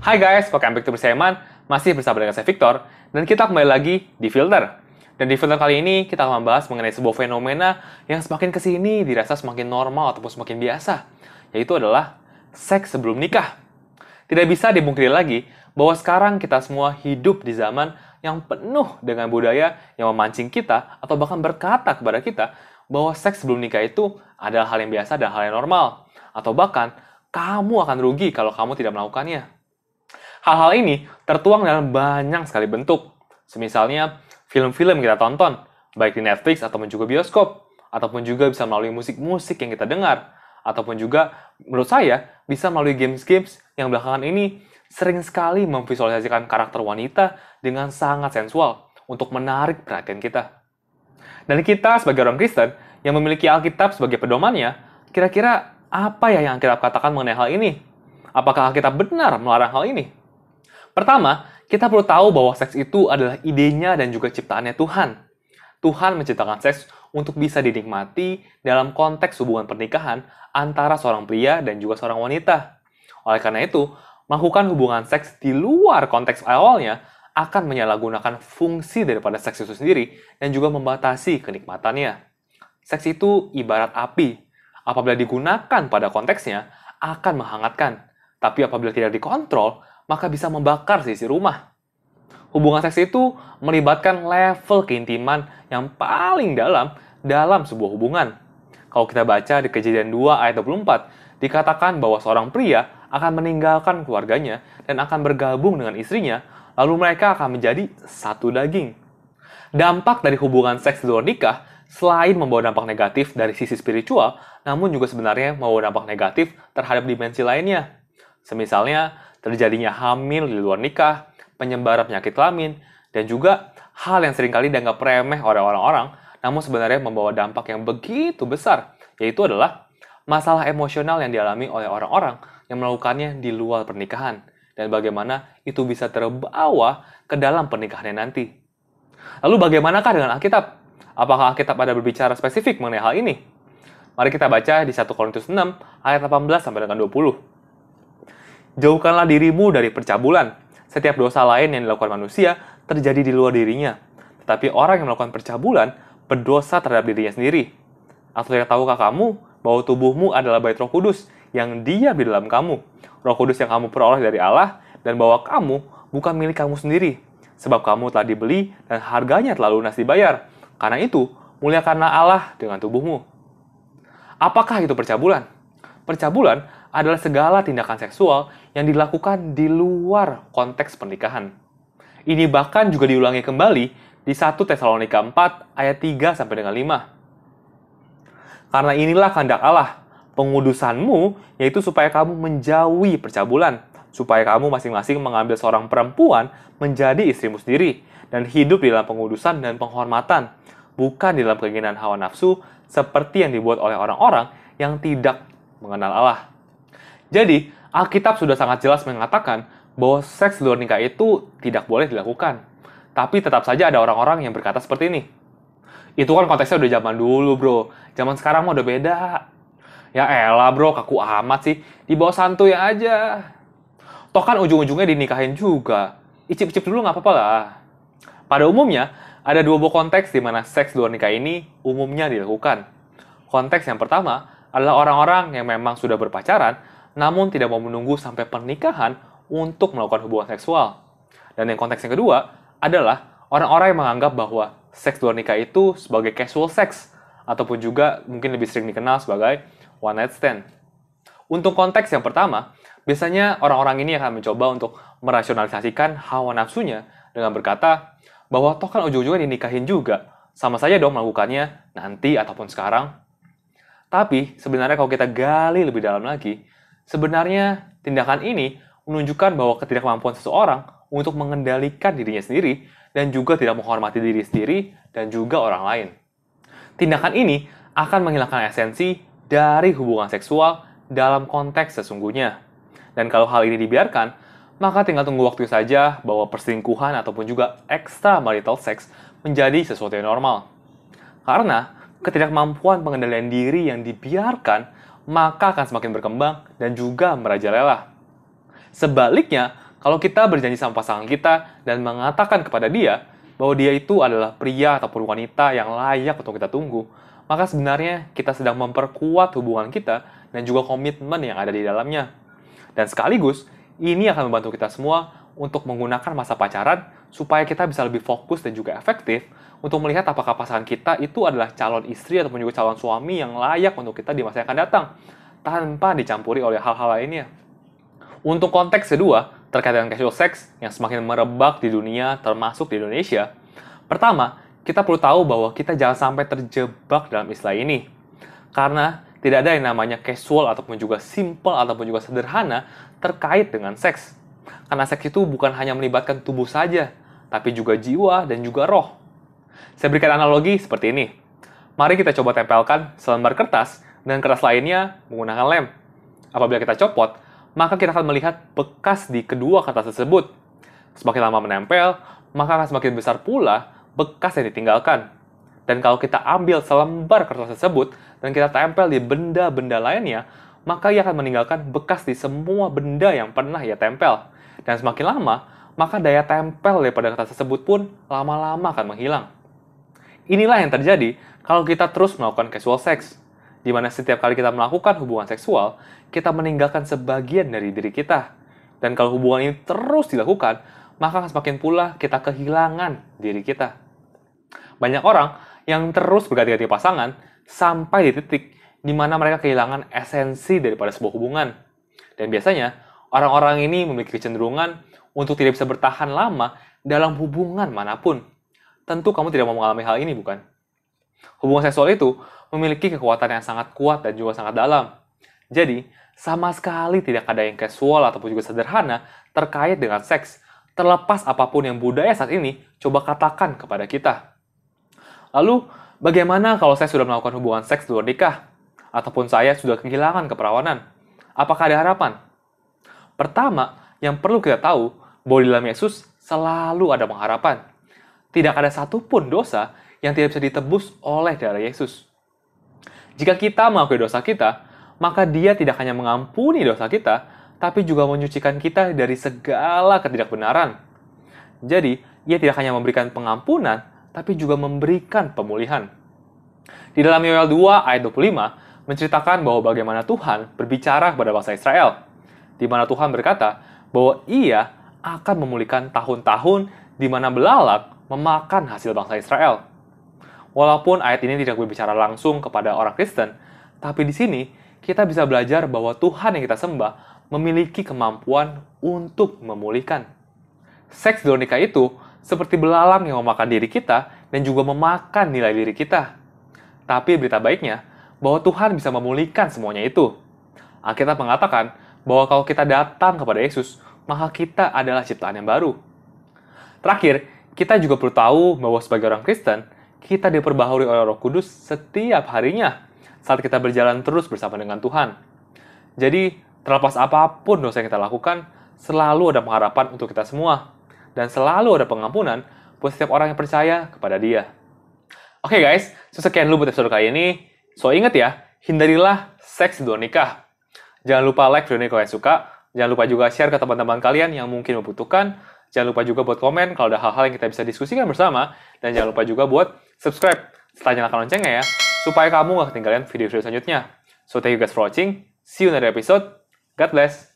Hai guys, welcome back to Persaiman. Masih bersama dengan saya Victor, dan kita kembali lagi di Filter. Dan di Filter kali ini, kita akan membahas mengenai sebuah fenomena yang semakin kesini dirasa semakin normal ataupun semakin biasa, yaitu adalah seks sebelum nikah. Tidak bisa dipungkiri lagi bahwa sekarang kita semua hidup di zaman yang penuh dengan budaya yang memancing kita atau bahkan berkata kepada kita bahwa seks sebelum nikah itu adalah hal yang biasa dan hal yang normal. Atau bahkan, kamu akan rugi kalau kamu tidak melakukannya. Hal-hal ini tertuang dalam banyak sekali bentuk. Semisalnya, film-film yang kita tonton, baik di Netflix ataupun juga bioskop, ataupun juga bisa melalui musik-musik yang kita dengar, ataupun juga, menurut saya, bisa melalui games-games yang belakangan ini sering sekali memvisualisasikan karakter wanita dengan sangat sensual untuk menarik perhatian kita. Dan kita sebagai orang Kristen yang memiliki Alkitab sebagai pedomannya, kira-kira apa ya yang Alkitab katakan mengenai hal ini? Apakah Alkitab benar melarang hal ini? Pertama, kita perlu tahu bahwa seks itu adalah idenya dan juga ciptaannya Tuhan. Tuhan menciptakan seks untuk bisa dinikmati dalam konteks hubungan pernikahan antara seorang pria dan juga seorang wanita. Oleh karena itu, melakukan hubungan seks di luar konteks awalnya akan menyalahgunakan fungsi daripada seks itu sendiri dan juga membatasi kenikmatannya. Seks itu ibarat api. Apabila digunakan pada konteksnya, akan menghangatkan. Tapi apabila tidak dikontrol, maka bisa membakar sisi rumah. Hubungan seks itu melibatkan level keintiman yang paling dalam sebuah hubungan. Kalau kita baca di Kejadian 2 ayat 24, dikatakan bahwa seorang pria akan meninggalkan keluarganya dan akan bergabung dengan istrinya, lalu mereka akan menjadi satu daging. Dampak dari hubungan seks di luar nikah, selain membawa dampak negatif dari sisi spiritual, namun juga sebenarnya membawa dampak negatif terhadap dimensi lainnya. Semisalnya, terjadinya hamil di luar nikah, penyebaran penyakit kelamin, dan juga hal yang seringkali dianggap remeh oleh orang-orang, namun sebenarnya membawa dampak yang begitu besar, yaitu adalah masalah emosional yang dialami oleh orang-orang yang melakukannya di luar pernikahan, dan bagaimana itu bisa terbawa ke dalam pernikahannya nanti. Lalu bagaimanakah dengan Alkitab? Apakah Alkitab ada berbicara spesifik mengenai hal ini? Mari kita baca di 1 Korintus 6 ayat 18 sampai dengan 20. Jauhkanlah dirimu dari percabulan. Setiap dosa lain yang dilakukan manusia terjadi di luar dirinya. Tetapi orang yang melakukan percabulan berdosa terhadap dirinya sendiri. Atau tidak tahukah kamu bahwa tubuhmu adalah bait Roh Kudus yang diam di dalam kamu? Roh Kudus yang kamu peroleh dari Allah, dan bahwa kamu bukan milik kamu sendiri. Sebab kamu telah dibeli dan harganya telah lunas dibayar. Karena itu, muliakanlah Allah dengan tubuhmu. Apakah itu percabulan? Percabulan adalah segala tindakan seksual yang dilakukan di luar konteks pernikahan. Ini bahkan juga diulangi kembali di 1 Tesalonika 4 ayat 3 sampai dengan 5. Karena inilah kehendak Allah, pengudusanmu, yaitu supaya kamu menjauhi percabulan, supaya kamu masing-masing mengambil seorang perempuan menjadi istrimu sendiri, dan hidup di dalam pengudusan dan penghormatan, bukan di dalam keinginan hawa nafsu, seperti yang dibuat oleh orang-orang yang tidak mengenal Allah. Jadi, Alkitab sudah sangat jelas mengatakan bahwa seks di luar nikah itu tidak boleh dilakukan. Tapi tetap saja ada orang-orang yang berkata seperti ini. Itu kan konteksnya udah zaman dulu, bro. Zaman sekarang mah udah beda. Ya elah, bro, kaku amat sih. Dibawa santuy aja. Toh kan ujung-ujungnya dinikahin juga. Icip-icip dulu nggak apa-apa lah. Pada umumnya, ada dua buah konteks di mana seks di luar nikah ini umumnya dilakukan. Konteks yang pertama adalah orang-orang yang memang sudah berpacaran, namun tidak mau menunggu sampai pernikahan untuk melakukan hubungan seksual. Dan yang konteks yang kedua adalah orang-orang yang menganggap bahwa seks luar nikah itu sebagai casual sex, ataupun juga mungkin lebih sering dikenal sebagai one night stand. Untuk konteks yang pertama, biasanya orang-orang ini akan mencoba untuk merasionalisasikan hawa nafsunya dengan berkata bahwa toh kan ujung-ujungnya dinikahin juga, sama saja dong melakukannya nanti ataupun sekarang. Tapi sebenarnya kalau kita gali lebih dalam lagi, sebenarnya tindakan ini menunjukkan bahwa ketidakmampuan seseorang untuk mengendalikan dirinya sendiri dan juga tidak menghormati diri sendiri dan juga orang lain. Tindakan ini akan menghilangkan esensi dari hubungan seksual dalam konteks sesungguhnya. Dan kalau hal ini dibiarkan, maka tinggal tunggu waktu saja bahwa perselingkuhan ataupun juga extramarital sex menjadi sesuatu yang normal. Karena ketidakmampuan pengendalian diri yang dibiarkan, maka akan semakin berkembang dan juga merajalela. Sebaliknya, Kalau kita berjanji sama pasangan kita dan mengatakan kepada dia bahwa dia itu adalah pria ataupun wanita yang layak untuk kita tunggu, maka sebenarnya kita sedang memperkuat hubungan kita dan juga komitmen yang ada di dalamnya. Dan sekaligus, ini akan membantu kita semua untuk menggunakan masa pacaran supaya kita bisa lebih fokus dan juga efektif untuk melihat apakah pasangan kita itu adalah calon istri ataupun juga calon suami yang layak untuk kita di masa yang akan datang, tanpa dicampuri oleh hal-hal lainnya. Untuk konteks kedua, terkait dengan casual sex yang semakin merebak di dunia, termasuk di Indonesia, pertama, kita perlu tahu bahwa kita jangan sampai terjebak dalam istilah ini. Karena tidak ada yang namanya casual ataupun juga simple ataupun juga sederhana terkait dengan seks. Karena seks itu bukan hanya melibatkan tubuh saja, tapi juga jiwa dan juga roh. Saya berikan analogi seperti ini. Mari kita coba tempelkan selembar kertas dan kertas lainnya menggunakan lem. Apabila kita copot, maka kita akan melihat bekas di kedua kertas tersebut. Semakin lama menempel, maka akan semakin besar pula bekas yang ditinggalkan. Dan kalau kita ambil selembar kertas tersebut dan kita tempel di benda-benda lainnya, maka ia akan meninggalkan bekas di semua benda yang pernah ia tempel. Dan semakin lama, maka daya tempel daripada kertas tersebut pun lama-lama akan menghilang. Inilah yang terjadi kalau kita terus melakukan casual sex, di mana setiap kali kita melakukan hubungan seksual, kita meninggalkan sebagian dari diri kita. Dan kalau hubungan ini terus dilakukan, maka akan semakin pula kita kehilangan diri kita. Banyak orang yang terus berganti-ganti pasangan sampai di titik di mana mereka kehilangan esensi daripada sebuah hubungan. Dan biasanya, orang-orang ini memiliki kecenderungan untuk tidak bisa bertahan lama dalam hubungan manapun. Tentu kamu tidak mau mengalami hal ini, bukan? Hubungan seksual itu memiliki kekuatan yang sangat kuat dan juga sangat dalam. Jadi, sama sekali tidak ada yang casual ataupun juga sederhana terkait dengan seks, terlepas apapun yang budaya saat ini coba katakan kepada kita. Lalu, bagaimana kalau saya sudah melakukan hubungan seks di luar nikah? Ataupun saya sudah kehilangan keperawanan? Apakah ada harapan? Pertama, yang perlu kita tahu, bahwa di dalam Yesus selalu ada pengharapan. Tidak ada satupun dosa yang tidak bisa ditebus oleh darah Yesus. Jika kita mengakui dosa kita, maka Dia tidak hanya mengampuni dosa kita, tapi juga menyucikan kita dari segala ketidakbenaran. Jadi, Ia tidak hanya memberikan pengampunan, tapi juga memberikan pemulihan. Di dalam Yoel 2 ayat 25, menceritakan bahwa bagaimana Tuhan berbicara kepada bangsa Israel, di mana Tuhan berkata bahwa Ia akan memulihkan tahun-tahun di mana belalak memakan hasil bangsa Israel. Walaupun ayat ini tidak berbicara langsung kepada orang Kristen, tapi di sini kita bisa belajar bahwa Tuhan yang kita sembah memiliki kemampuan untuk memulihkan. Seks di luar nikah itu seperti belalang yang memakan diri kita dan juga memakan nilai diri kita. Tapi berita baiknya, bahwa Tuhan bisa memulihkan semuanya itu. Alkitab mengatakan bahwa kalau kita datang kepada Yesus, maka kita adalah ciptaan yang baru. Terakhir, kita juga perlu tahu bahwa sebagai orang Kristen, kita diperbaharui oleh Roh Kudus setiap harinya saat kita berjalan terus bersama dengan Tuhan. Jadi, terlepas apapun dosa yang kita lakukan, selalu ada pengharapan untuk kita semua. Dan selalu ada pengampunan buat setiap orang yang percaya kepada Dia. Oke guys, sekian dulu buat episode kali ini. So ingat ya, hindarilah seks di luar nikah. Jangan lupa like video ini kalau kalian suka. Jangan lupa juga share ke teman-teman kalian yang mungkin membutuhkan. Jangan lupa juga buat komen kalau ada hal-hal yang kita bisa diskusikan bersama. Dan jangan lupa juga buat subscribe serta nyalakan loncengnya ya, supaya kamu gak ketinggalan video-video selanjutnya. So thank you guys for watching. See you in another episode. God bless.